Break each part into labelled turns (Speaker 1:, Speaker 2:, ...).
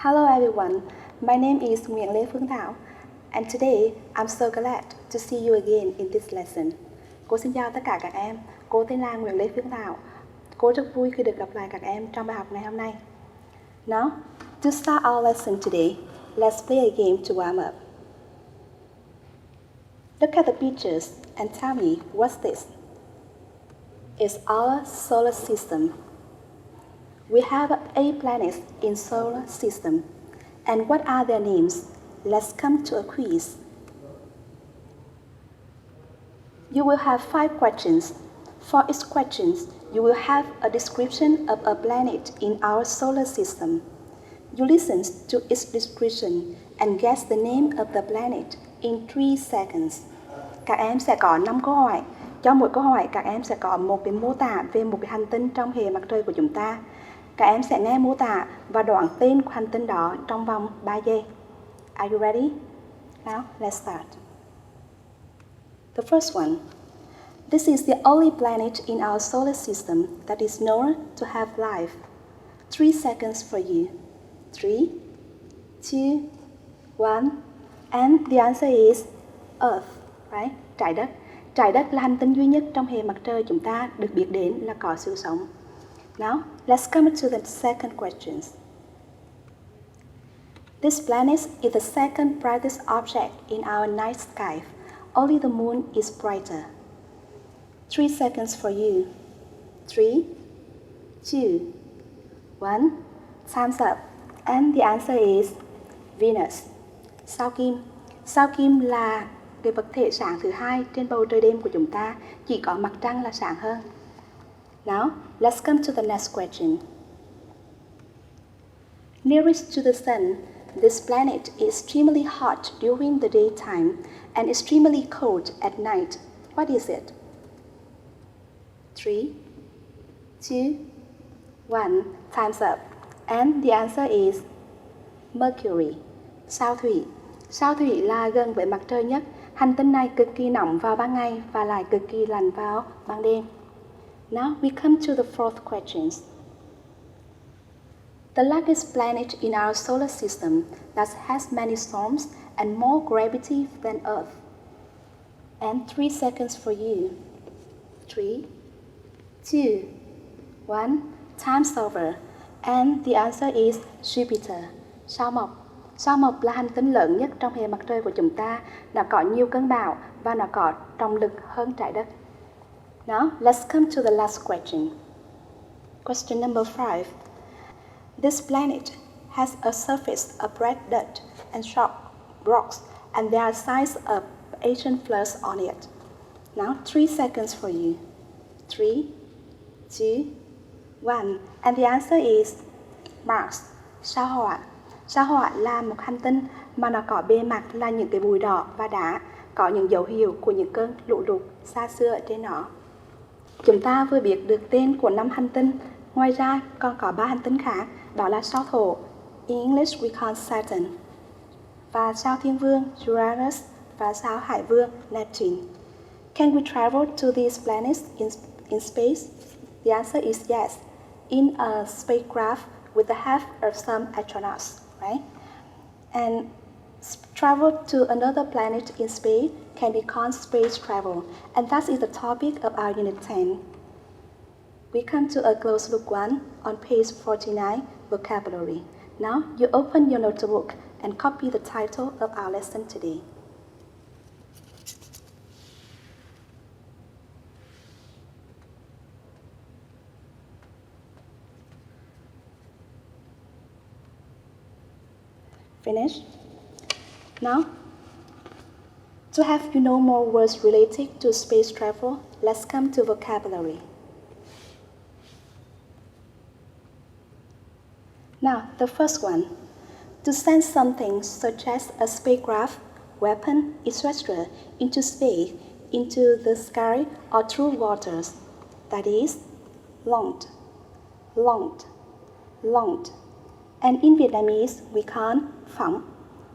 Speaker 1: Hello everyone, my name is Nguyễn Lê Phương Thảo and today I'm so glad to see you again in this lesson. Cô xin chào tất cả các em, cô tên là Nguyễn Lê Phương Thảo. Cô rất vui khi được gặp lại các em trong bài học ngày hôm nay. Now, to start our lesson today, let's play a game to warm up. Look at the pictures and tell me what's this? It's our solar system. We have 8 planets in solar system. And what are their names? Let's come to a quiz. You will have 5 questions. For each question, you will have a description of a planet in our solar system. You listen to each description and guess the name of the planet in 3 seconds. Các em sẽ có 5 câu hỏi. Cho mỗi câu hỏi, các em sẽ có một cái mô tả về một cái hành tinh trong hệ mặt trời của chúng ta. Các em sẽ nghe mô tả và đoán tên của hành tinh đó trong vòng 3 giây. Are you ready? Now, let's start. The first one. This is the only planet in our solar system that is known to have life. 3 seconds for you. 3, 2, 1. And the answer is Earth, right? Trái đất. Trái đất là hành tinh duy nhất trong hệ mặt trời chúng ta được biết đến là có sự sống. Now, let's come to the second question. This planet is the second brightest object in our night sky. Only the moon is brighter. 3 seconds for you. 3, 2, 1. Time's up. And the answer is Venus. Sao Kim. Sao Kim là cái vật thể sáng thứ hai trên bầu trời đêm của chúng ta, chỉ có mặt trăng là sáng hơn. Now, let's come to the next question. Nearest to the sun, this planet is extremely hot during the daytime and extremely cold at night. What is it? 3, 2, 1. Time's up. And the answer is Mercury. Sao Thủy. Sao Thủy là gần với mặt trời nhất. Hành tinh này cực kỳ nóng vào ban ngày và lại cực kỳ lạnh vào ban đêm. Now we come to the fourth question. The largest planet in our solar system that has many storms and more gravity than Earth. And 3 seconds for you. 3, 2, 1. Time's over. And the answer is Jupiter. Sao Mộc. Sao Mộc là hành tinh lớn nhất trong hệ mặt trời của chúng ta. Nó có nhiều cơn bão và nó có trọng lực hơn trái đất. Now, let's come to the last question. Question number 5. This planet has a surface of red dirt and sharp rocks, and there are signs of ancient floods on it. Now, 3 seconds for you. 3, 2, 1. And the answer is Mars. Sao Hỏa. Sao Hỏa là một hành tinh mà nó có bề mặt là những cái bụi đỏ và đá, có những dấu hiệu của những cơn lũ lụt xa xưa ở trên nó. Chúng ta vừa biết được tên của 5 hành tinh, ngoài ra còn có 3 hành tinh khác, đó là sao Thổ, in English we call Saturn, và sao Thiên Vương Uranus và sao Hải Vương Neptune. Can we travel to these planets in space? The answer is yes, in a spacecraft with the help of some astronauts, right? And travel to another planet in space can be called space travel, and that is the topic of our Unit 10. We come to a close look one on page 49, vocabulary. Now, you open your notebook and copy the title of our lesson today. Finish? Now, to have you know more words related to space travel, let's come to vocabulary. Now, the first one. To send something such as a spacecraft, weapon, etc. into space, into the sky, or through waters. That is, launched, launched, launched. And in Vietnamese, we call phóng,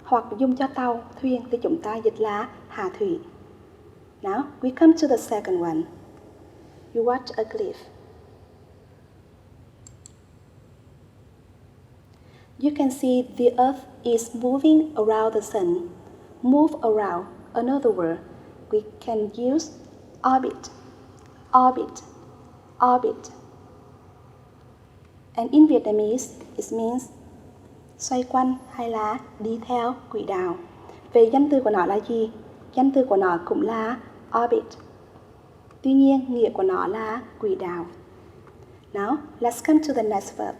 Speaker 1: hoặc dùng cho tàu, thuyền thì chúng ta dịch là hạ thủy. Now, we come to the second one. You watch a cliff. You can see the Earth is moving around the Sun. Move around. Another word, we can use orbit, orbit, orbit. And in Vietnamese, it means xoay quanh hay là đi theo quỹ đạo. Về danh từ của nó là gì? Danh từ của nó cũng là orbit. Tuy nhiên, nghĩa của nó là quỹ đạo. Now, let's come to the next verb.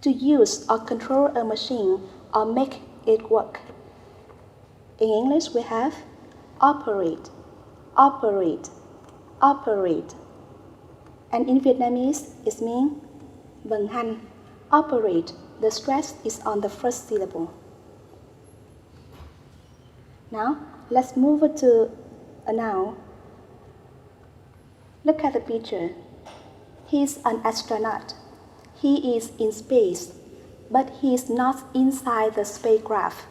Speaker 1: To use or control a machine or make it work. In English, we have operate, operate, operate. And in Vietnamese, it means vận hành, operate. The stress is on the first syllable. Now, let's move to a noun. Look at the picture. He's an astronaut. He is in space, but he is not inside the spacecraft.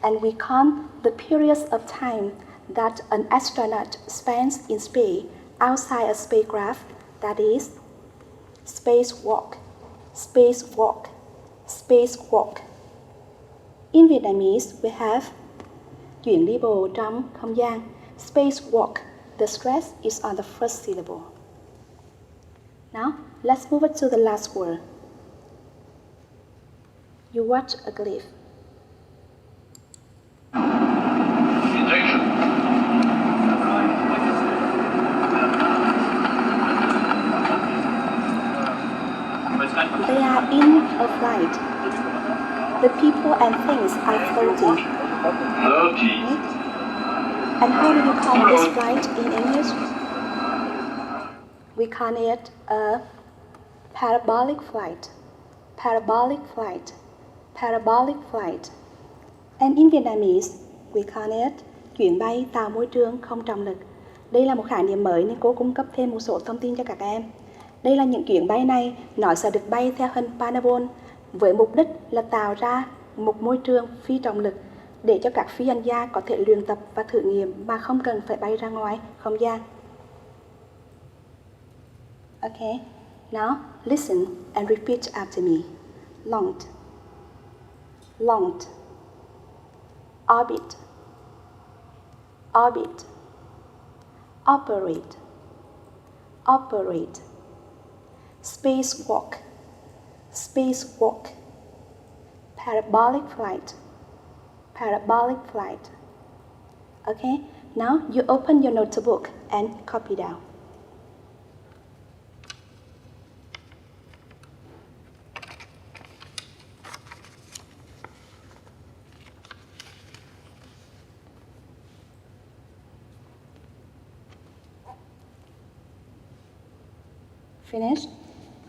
Speaker 1: And we count the periods of time that an astronaut spends in space outside a spacecraft, that is, spacewalk, spacewalk, spacewalk. In Vietnamese, we have chuyển đi bộ trong không gian, spacewalk. The stress is on the first syllable. Now, let's move to the last word. You watch a clip. They are in a flight. The people and things are floating. Right? And how do you call this flight in English? We call it a parabolic flight. Parabolic flight. Parabolic flight. And in Vietnamese, we call it chuyển bay tạo môi trường không trọng lực. Đây là một khái niệm mới nên cô cung cấp thêm một số thông tin cho các em. Đây là những chuyến bay này, nó sẽ được bay theo hình parabol với mục đích là tạo ra một môi trường phi trọng lực để cho các phi hành gia có thể luyện tập và thử nghiệm mà không cần phải bay ra ngoài không gian. Okay, now listen and repeat after me. Launched, launched, orbit, orbit, operate, operate, spacewalk, spacewalk, parabolic flight, parabolic flight. Okay, now you open your notebook and copy down. Finished?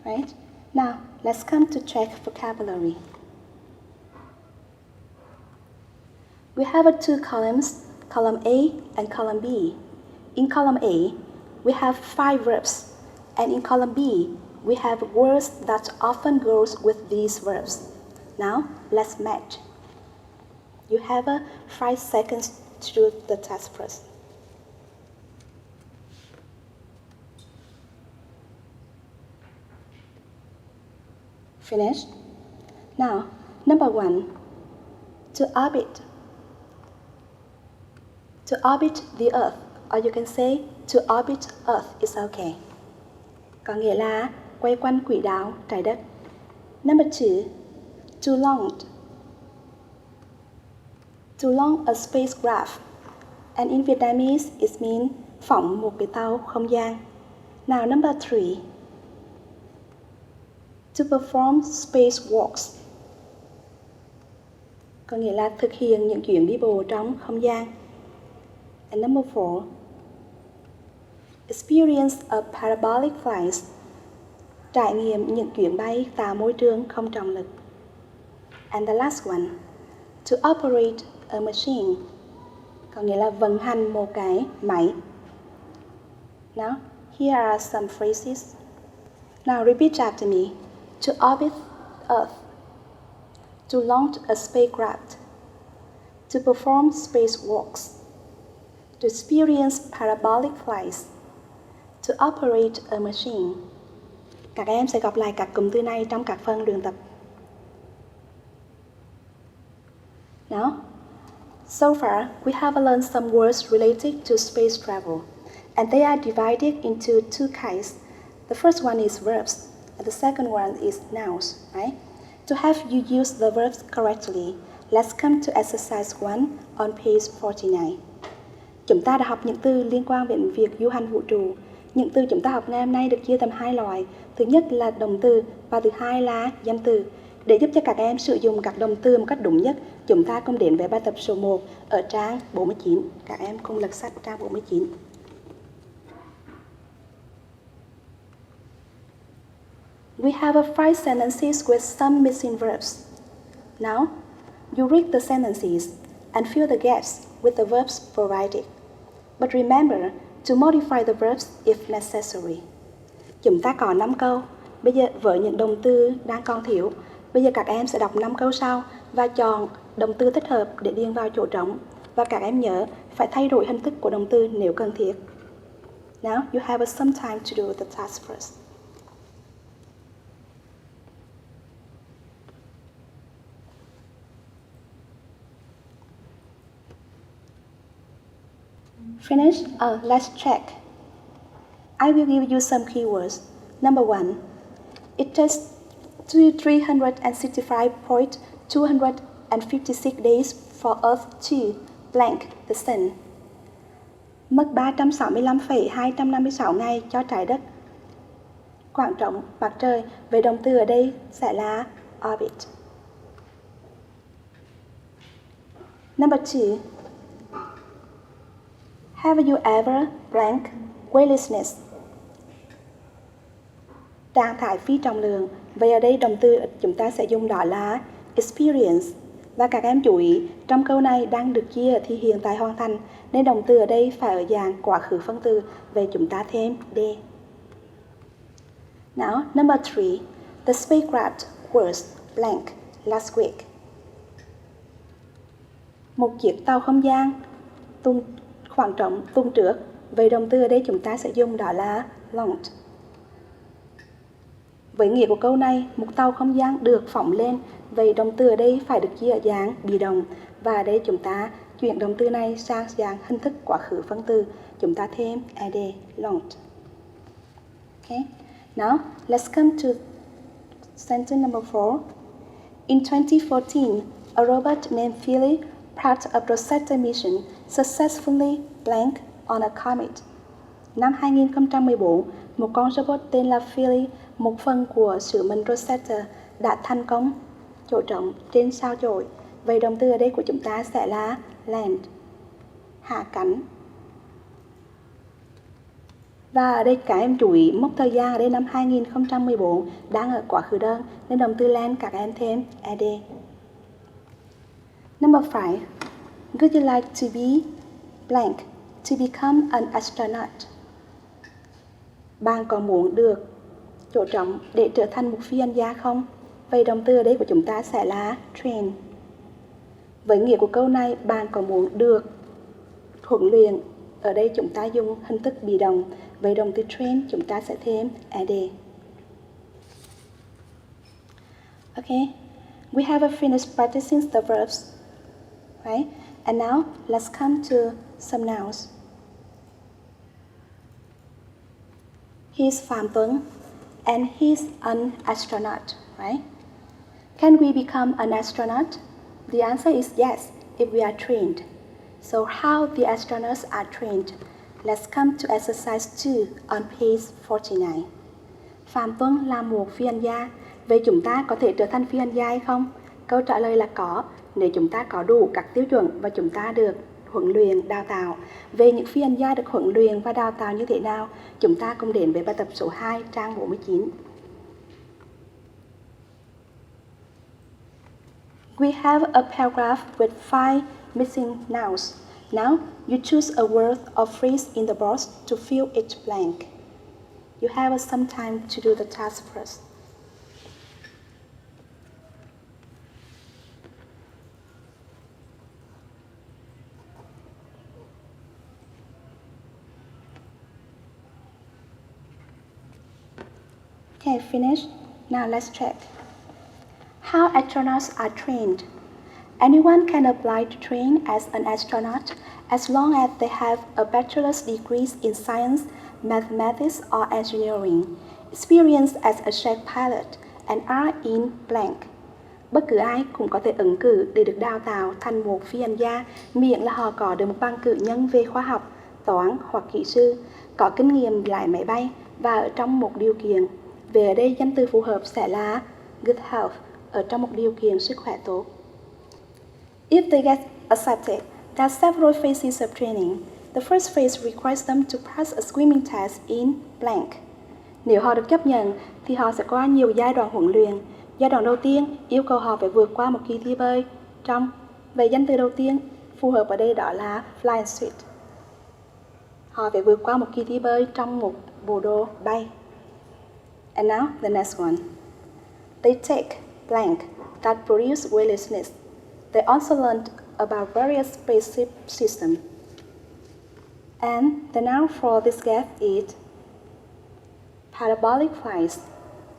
Speaker 1: Right? Now, let's come to check vocabulary. We have two columns, column A and column B. In column A, we have 5 verbs, and in column B, we have words that often goes with these verbs. Now, let's match. You have 5 seconds to do the test first. Finished? Now, number 1, to orbit. To orbit the Earth, or you can say to orbit Earth is okay. Có nghĩa là quay quanh quỹ đạo trái đất. Number 2, to launch. To launch a spacecraft, and in Vietnamese it means phóng một cái tàu không gian. Now number 3, to perform spacewalks. Có nghĩa là thực hiện những chuyến đi bộ trong không gian. And number 4, experience a parabolic flight. Trải nghiệm những chuyến bay tạo môi trường không trọng lực. And the last one, to operate a machine. Có nghĩa là vận hành một cái máy. Now, here are some phrases. Now repeat after me. To orbit Earth. To launch a spacecraft. To perform spacewalks. To experience parabolic flights. To operate a machine. Các em sẽ gặp lại các cụm từ này trong các phần luyện tập. Now, so far, we have learned some words related to space travel, and they are divided into two kinds. The first one is verbs, and the second one is nouns, right? To have you use the verbs correctly, let's come to exercise 1 on page 49. Chúng ta đã học những từ liên quan đến việc du hành vũ trụ. Những từ chúng ta học ngày hôm nay được chia thành hai loại. Thứ nhất là động từ và thứ hai là danh từ. Để giúp cho các em sử dụng các động từ một cách đúng nhất, chúng ta cùng đến với bài tập số 1 ở trang 49. Các em cùng lật sách trang 49. We have 5 sentences with some missing verbs. Now, you read the sentences and fill the gaps with the verbs provided. But remember to modify the verbs if necessary. Chúng ta có 5 câu. Bây giờ với những động từ đang còn thiếu, bây giờ các em sẽ đọc 5 câu sau và chọn động từ thích hợp để điền vào chỗ trống. Và các em nhớ phải thay đổi hình thức của động từ nếu cần thiết. Now you have some time to do the task first. Finish? Let's check. I will give you some keywords. Number 1. It takes 365.256 days for Earth to blank the sun. Mất 365,256 ngày cho trái đất khoảng trống mặt trời. Về động từ ở đây sẽ là orbit. Number 2. Have you ever blank weightlessness? Trạng thái phi trọng lượng. Vậy ở đây động từ chúng ta sẽ dùng đó là experience. Và các em chú ý, trong câu này đang được chia thì hiện tại hoàn thành, nên động từ ở đây phải ở dạng quá khứ phân từ. Vậy chúng ta thêm D. Now, number 3. The spacecraft was blank last week. Một chiếc tàu không gian khoảng trống tuần trước. Vậy động từ ở đây chúng ta sẽ dùng đó là launched. Với nghĩa của câu này, một tàu không gian được phóng lên. Vậy động từ ở đây phải được chia ở dạng bị động. Và ở đây chúng ta chuyển động từ này sang dạng hình thức quá khứ phân từ. Chúng ta thêm ed, launched. Okay. Now, let's come to sentence number 4. In 2014, a robot named Philly, part of Rosetta mission, successfully blank on a comet. Năm 2014, một con robot tên là Philly, một phần của sứ mệnh Rosetta, đã thành công chỗ trống trên sao chổi. Vậy động từ ở đây của chúng ta sẽ là land, hạ cánh. Và ở đây các em chú ý mốc thời gian ở đây năm 2014 đang ở quá khứ đơn, nên động từ land các em thêm ed. Number 5. Would you like to be blank to become an astronaut? Bạn có muốn được chỗ trống để trở thành một phi hành gia không? Vậy động từ ở đây của chúng ta sẽ là train. Với nghĩa của câu này, bạn có muốn được huấn luyện. Ở đây chúng ta dùng hình thức bị động. Vậy động từ train chúng ta sẽ thêm ed. Okay, we have finished practicing the verbs, right? And now let's come to some nouns. He's Phạm Tuấn and he's an astronaut, right? Can we become an astronaut? The answer is yes, if we are trained. So how the astronauts are trained? Let's come to exercise 2 on page 49. Phạm Tuấn là một phi hành gia. Vậy chúng ta có thể trở thành phi hành gia hay không? Câu trả lời là có, nếu chúng ta có đủ các tiêu chuẩn và chúng ta được huấn luyện, đào tạo. Về những phi hành gia được huấn luyện và đào tạo như thế nào, chúng ta cùng đến với bài tập số 2, trang 49. We have a paragraph with 5 missing nouns. Now, you choose a word or phrase in the box to fill each blank. You have some time to do the task first. Okay, finished. Now let's check. How astronauts are trained. Anyone can apply to train as an astronaut as long as they have a bachelor's degree in science, mathematics, or engineering, experience as a jet pilot, and are in blank. Bất cứ ai cũng có thể ứng cử để được đào tạo thành một phi hành gia, miễn là họ có được một bằng cử nhân về khoa học, toán hoặc kỹ sư, có kinh nghiệm lái máy bay và ở trong một điều kiện. Về ở đây danh từ phù hợp sẽ là good health, ở trong một điều kiện sức khỏe tốt. If they get accepted, there are several phases of training. The first phase requires them to pass a swimming test in blank. Nếu họ được chấp nhận, thì họ sẽ qua nhiều giai đoạn huấn luyện. Giai đoạn đầu tiên yêu cầu họ phải vượt qua một kỳ thi bơi trong. Vậy danh từ đầu tiên phù hợp ở đây đó là flying suit. Họ phải vượt qua một kỳ thi bơi trong một bộ đồ bay. And now the next one. They take blank that produce weightlessness. They also learned about various spaceship systems. And the noun for this gas is parabolic flights.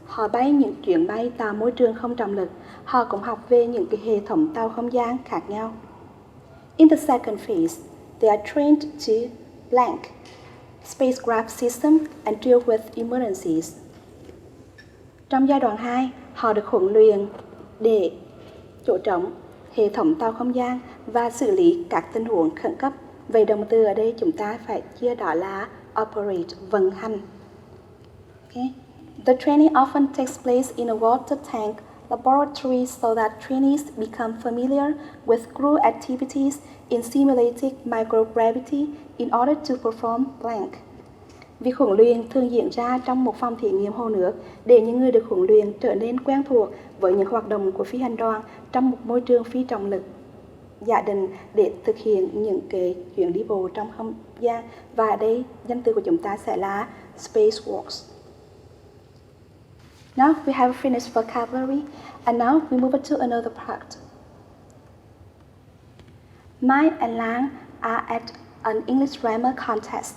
Speaker 1: Họ bay những chuyến bay tạo môi trường không trọng lực. Họ cũng học về những cái hệ thống tàu không gian khác nhau. In the second phase, they are trained to blank spacecraft system and deal with emergencies. Trong giai đoạn 2, họ được huấn luyện để chỗ trống, hệ thống tàu không gian và xử lý các tình huống khẩn cấp. Vậy động từ ở đây chúng ta phải chia đó là operate, vận hành. Okay. The training often takes place in a water tank laboratory so that trainees become familiar with crew activities in simulated microgravity in order to perform blank. Việc huấn luyện thường diễn ra trong một phòng thí nghiệm hồ nước để những người được huấn luyện trở nên quen thuộc với những hoạt động của phi hành đoàn trong một môi trường phi trọng lực giả định để thực hiện những cái chuyến đi bộ trong không gian. Và ở đây danh từ của chúng ta sẽ là spacewalks. Now we have finished vocabulary, and now we move on to another part. Mai and Lang are at an English grammar contest.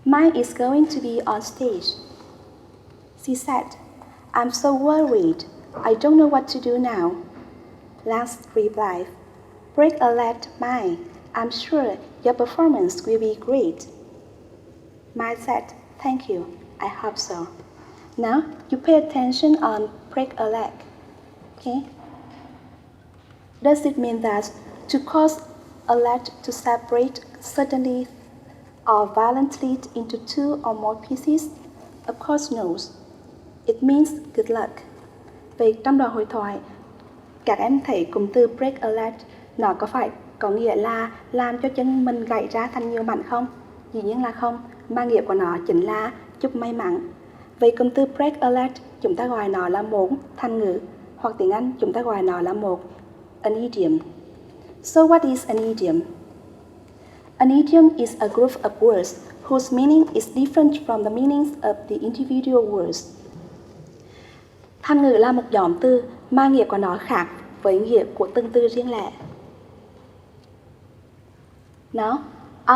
Speaker 1: Mai is going to be on stage. She said, "I'm so worried. I don't know what to do now." Lang replied, "Break a leg, Mai. I'm sure your performance will be great." Mai said, "Thank you. I hope so." Now, you pay attention on break a leg. Okay? Does it mean that to cause a leg to separate suddenly or violently into two or more pieces? Of course no. It means good luck. Vậy trong đoạn hội thoại, các em thấy cụm từ break a leg nó có phải có nghĩa là làm cho chân mình gãy ra thành nhiều mảnh không? Dĩ nhiên là không, mà nghĩa của nó chính là chúc may mắn. Vậy cụm từ break a leg chúng ta gọi nó là một thành ngữ, hoặc tiếng Anh chúng ta gọi nó là một an idiom. So what is an idiom? An idiom is a group of words whose meaning is different from the meanings of the individual words. Thành ngữ là một nhóm từ mà nghĩa của nó khác với nghĩa của từng từ riêng lẻ. Now,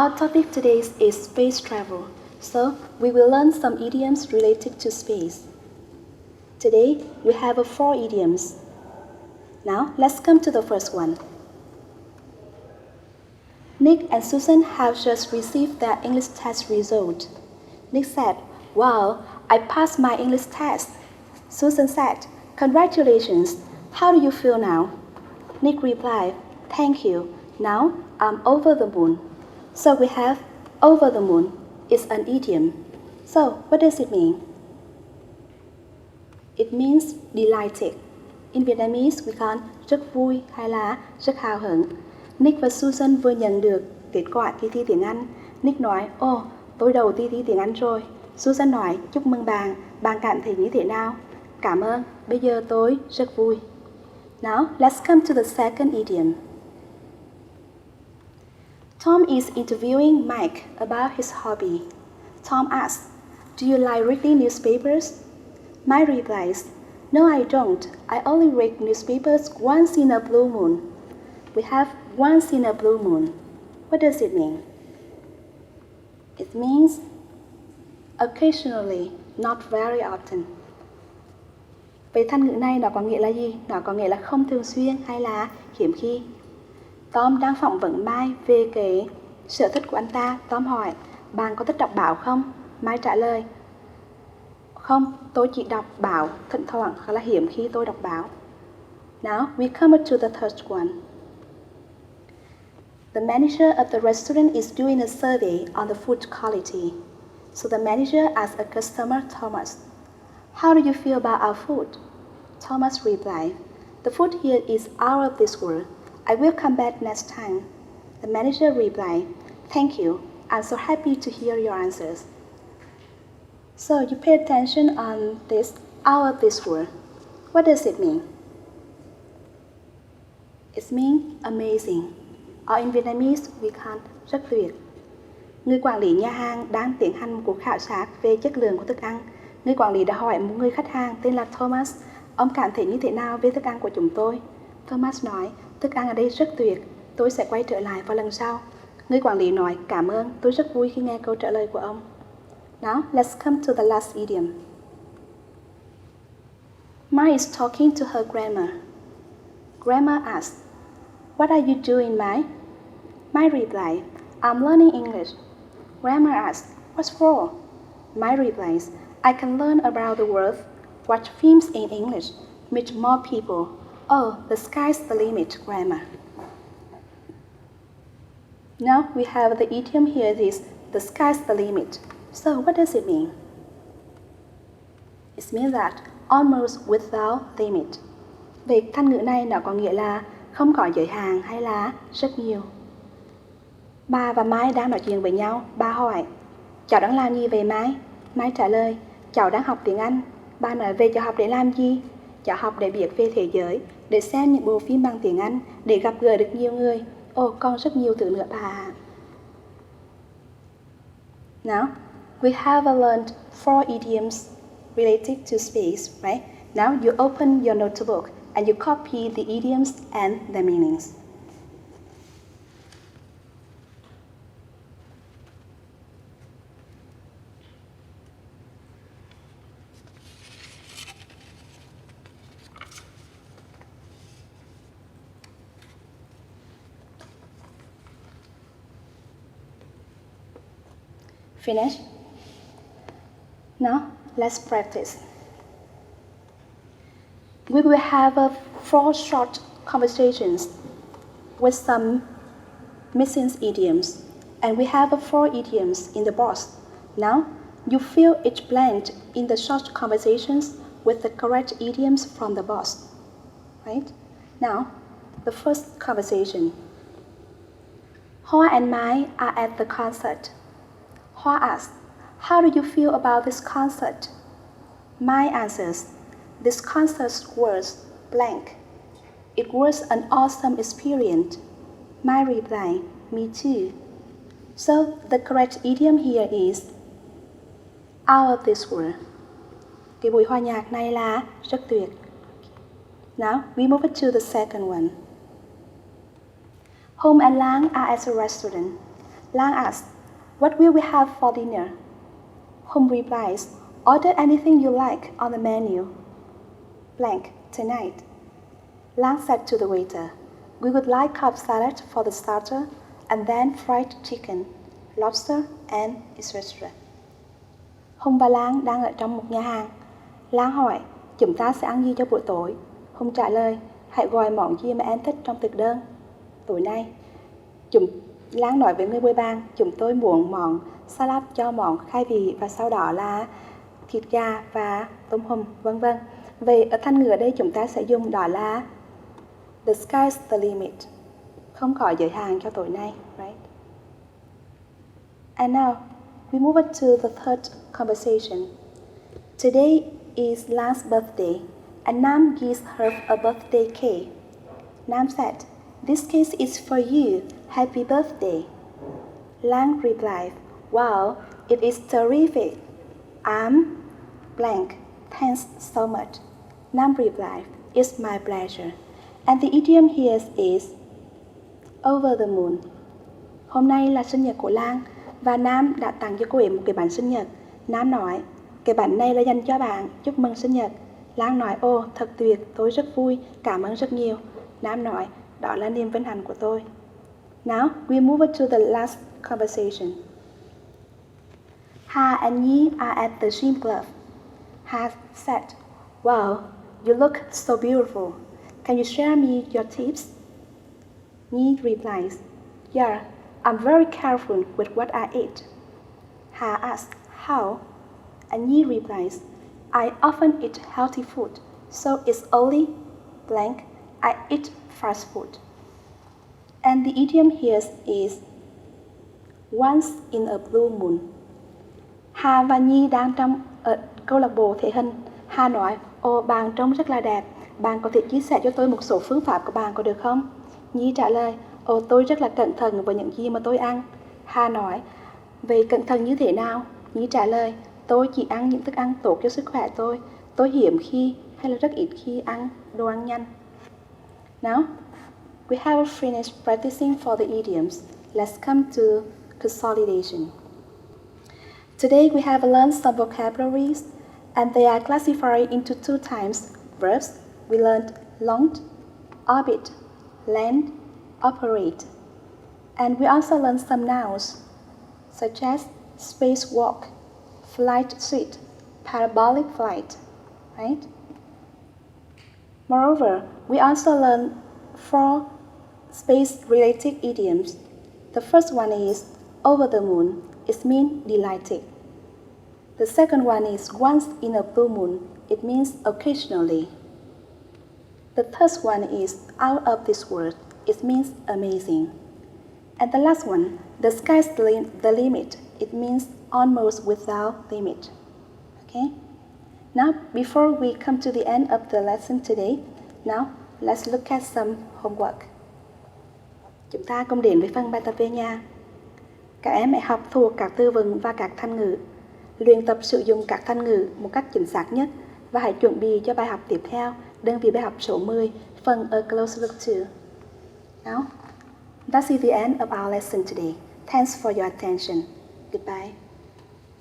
Speaker 1: our topic today is space travel. So, we will learn some idioms related to space. Today, we have 4 idioms. Now, let's come to the first one. Nick and Susan have just received their English test result. Nick said, "Wow, I passed my English test." Susan said, "Congratulations. How do you feel now?" Nick replied, "Thank you. Now, I'm over the moon." So we have over the moon. Is an idiom. So, what does it mean? It means delighted. In Vietnamese, we call rất vui hay là rất hào hứng. Nick và Susan vừa nhận được kết quả kỳ thi tiếng Anh. Nick nói, tôi đầu kỳ thi tiếng Anh rồi. Susan nói, chúc mừng bạn, bạn cảm thấy như thế nào? Cảm ơn, bây giờ tôi rất vui. Now, let's come to the second idiom. Tom is interviewing Mike about his hobby. Tom asks, "Do you like reading newspapers?" Mike replies, "No, I don't. I only read newspapers once in a blue moon." We have once in a blue moon. What does it mean? It means occasionally, not very often. Vậy thanh ngữ này nó có nghĩa là gì? Nó có nghĩa là không thường xuyên hay là hiếm khi. Tom đang phỏng vấn Mai về cái sở thích của anh ta. Tom hỏi, bạn có thích đọc báo không? Mai trả lời, không, tôi chỉ đọc báo thỉnh thoảng hoặc là hiếm khi tôi đọc báo. Now we come to the third one. The manager of the restaurant is doing a survey on the food quality. So the manager asked a customer, Thomas, how do you feel about our food? Thomas replied, the food here is out of this world. I will come back next time. The manager replied, thank you. I'm so happy to hear your answers. So you pay attention on this out of this world. What does it mean? It means amazing. Or in Vietnamese, we can rất tuyệt. Người quản lý nhà hàng đang tiến hành một cuộc khảo sát về chất lượng của thức ăn. Người quản lý đã hỏi một người khách hàng tên là Thomas, ông cảm thấy như thế nào về thức ăn của chúng tôi? Thomas nói, thức ăn ở đây rất tuyệt, tôi sẽ quay trở lại vào lần sau. Người quản lý nói, cảm ơn, tôi rất vui khi nghe câu trả lời của ông. Now, let's come to the last idiom. Mai is talking to her grandma. Grandma asks, what are you doing, Mai? Mai replies, I'm learning English. Grandma asks, what for? Mai replies, I can learn about the world, watch films in English, meet more people. Oh, the sky's the limit, Grandma. Now we have the idiom here is, the sky's the limit. So what does it mean? It means that almost without limit. Về thanh ngữ này nó có nghĩa là không có giới hạn hay là rất nhiều. Bà và Mai đang nói chuyện với nhau. Bà hỏi, cháu đang làm gì vậy Mai? Mai trả lời, cháu đang học tiếng Anh. Bà nói, về cháu học để làm gì? Cháu học để biết về thế giới, để xem những bộ phim bằng tiếng Anh, để gặp gỡ được nhiều người. Ồ, còn rất nhiều thứ nữa bà. Now, we have learned 4 idioms related to space, right? Now you open your notebook and you copy the idioms and their meanings. Finish? Now, let's practice. We will have 4 short conversations with some missing idioms, and we have 4 idioms in the box. Now, you fill each blank in the short conversations with the correct idioms from the box, right? Now, the first conversation. Hoa and Mai are at the concert. Hoa asks, how do you feel about this concert? Mai answers, this concert was blank. It was an awesome experience. Mai replied, me too. So the correct idiom here is out of this world. Cái buổi hòa nhạc này là rất tuyệt. Now we move to the second one. Home and Lang are at a restaurant. Lang asks, what will we have for dinner? Home replies, order anything you like on the menu. Blank, tonight. Lang said to the waiter, we would like Cobb salad for the starter, and then fried chicken, lobster, and etc. Hùng và Lang đang ở trong một nhà hàng. Lang hỏi, chúng ta sẽ ăn gì cho buổi tối? Hùng trả lời, hãy gọi món gì mà em thích trong thực đơn. Tối nay, Lang nói với người bồi bàn, chúng tôi muốn món salad cho món khai vị và sau đó là thịt gà và tôm hùm, vân vân. Vậy ở thanh ngữ ở đây chúng ta sẽ dùng đó là the sky's the limit. Không có giới hạn cho tối nay, right? And now, we move on to the third conversation. Today is Lang's birthday, and Nam gives her a birthday cake. Nam said, this cake is for you. Happy birthday. Lang replied, wow, it is terrific. I'm blank. Thanks so much. Nam replied, it's my pleasure. And the idiom here is over the moon. Hôm nay là sinh nhật của Lang và Nam đã tặng cho cô ấy một cái bánh sinh nhật. Nam nói, cái bánh này là dành cho bạn, chúc mừng sinh nhật. Lan nói, ồ, thật tuyệt, tôi rất vui, cảm ơn rất nhiều. Nam nói, đó là niềm vinh hạnh của tôi. Now, we move to the last conversation. Ha and Nhi are at the gym club. Ha said, wow, you look so beautiful. Can you share me your tips? Nhi replies, yeah, I'm very careful with what I eat. Ha asks, how? And Nhi replies, I often eat healthy food, so it's only blank, I eat fast food. And the idiom here is once in a blue moon. Hà và Nhi đang trong câu lạc bộ thể hình. Hà nói, ồ, bạn trông rất là đẹp, bạn có thể chia sẻ cho tôi một số phương pháp của bạn có được không? Nhi trả lời, ồ, tôi rất là cẩn thận với những gì mà tôi ăn. Hà nói, vậy cẩn thận như thế nào? Nhi trả lời, tôi chỉ ăn những thức ăn tốt cho sức khỏe tôi hiếm khi hay là rất ít khi ăn đồ ăn nhanh. Now, we have finished practicing for the idioms. Let's come to consolidation. Today we have learned some vocabularies, and they are classified into two types. Verbs, we learned launch, orbit, land, operate. And we also learned some nouns, such as spacewalk, flight suite, parabolic flight, right? Moreover, we also learned 4 space-related idioms. The first one is over the moon. It means delighted. The second one is once in a blue moon. It means occasionally. The third one is out of this world. It means amazing. And the last one, the sky's the limit. It means almost without limit. Okay? Now, before we come to the end of the lesson today, now let's look at some homework. Chúng ta cùng đến với phần bài tập về nhà. Các em hãy học thuộc các từ vựng và các thành ngữ, luyện tập sử dụng các thành ngữ một cách chính xác nhất và hãy chuẩn bị cho bài học tiếp theo, đơn vị bài học số 10, phần A Close Look To. Now, that's the end of our lesson today. Thanks for your attention. Goodbye.